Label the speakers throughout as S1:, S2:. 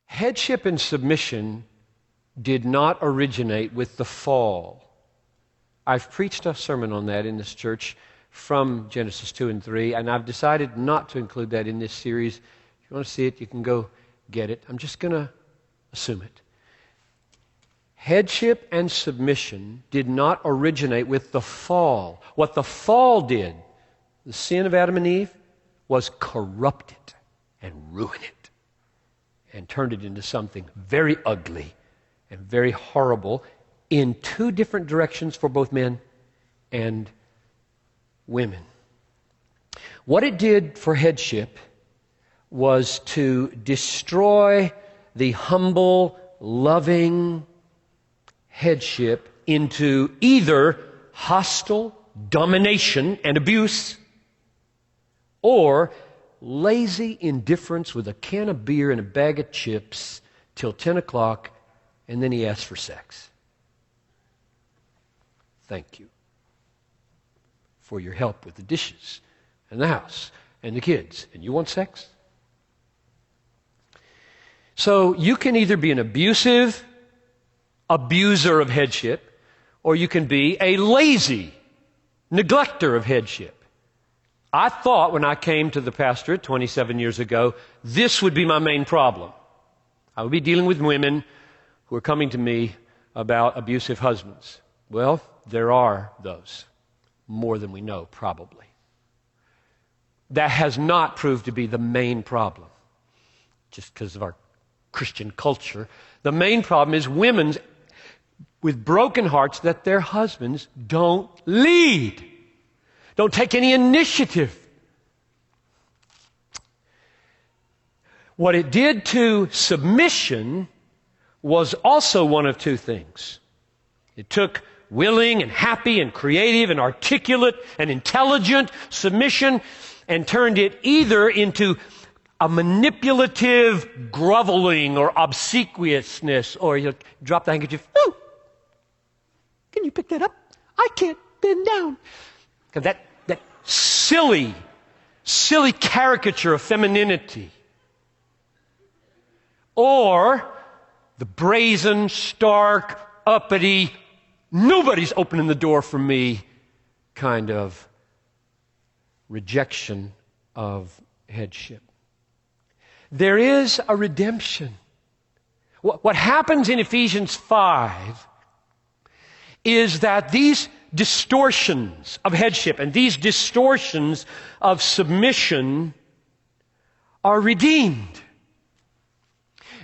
S1: Headship and submission did not originate with the fall. I've preached a sermon on that in this church from Genesis 2 and 3, and I've decided not to include that in this series. If you want to see it, you can go get it. I'm just going to assume it. Headship and submission did not originate with the fall. What the fall did, the sin of Adam and Eve, was corrupt it and ruin it and turned it into something very ugly and very horrible in two different directions for both men and women. What it did for headship was to destroy the humble, loving headship into either hostile domination and abuse or lazy indifference with a can of beer and a bag of chips till 10 o'clock, and then he asks for sex. Thank you for your help with the dishes and the house and the kids. And you want sex? So you can either be an abusive abuser of headship, or you can be a lazy neglecter of headship. I thought when I came to the pastorate 27 years ago, this would be my main problem. I would be dealing with women who are coming to me about abusive husbands. Well, there are those, more than we know, probably. That has not proved to be the main problem, just because of our Christian culture. The main problem is women with broken hearts that their husbands don't lead, don't take any initiative. What it did to submission was also one of two things. It took willing and happy and creative and articulate and intelligent submission and turned it either into a manipulative groveling or obsequiousness, or you drop the handkerchief. Oh, can you pick that up? I can't bend down. That silly caricature of femininity. Or the brazen, stark, uppity, nobody's opening the door for me kind of rejection of headship. There is a redemption. What happens in Ephesians 5 is that these distortions of headship and these distortions of submission are redeemed.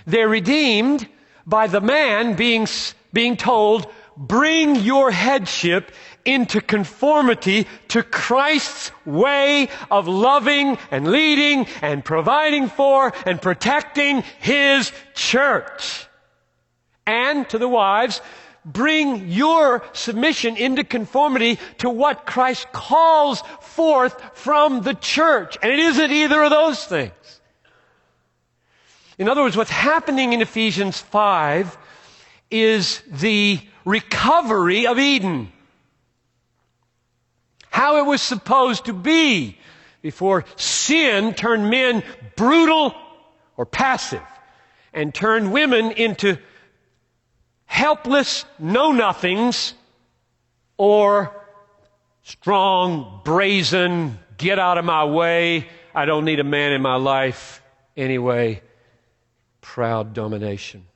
S1: They're redeemed by the man being told, bring your headship into conformity to Christ's way of loving and leading and providing for and protecting His church. And to the wives, bring your submission into conformity to what Christ calls forth from the church. And it isn't either of those things. In other words, what's happening in Ephesians 5 is the recovery of Eden. How it was supposed to be before sin turned men brutal or passive and turned women into helpless know-nothings or strong, brazen, get out of my way, I don't need a man in my life anyway, proud domination.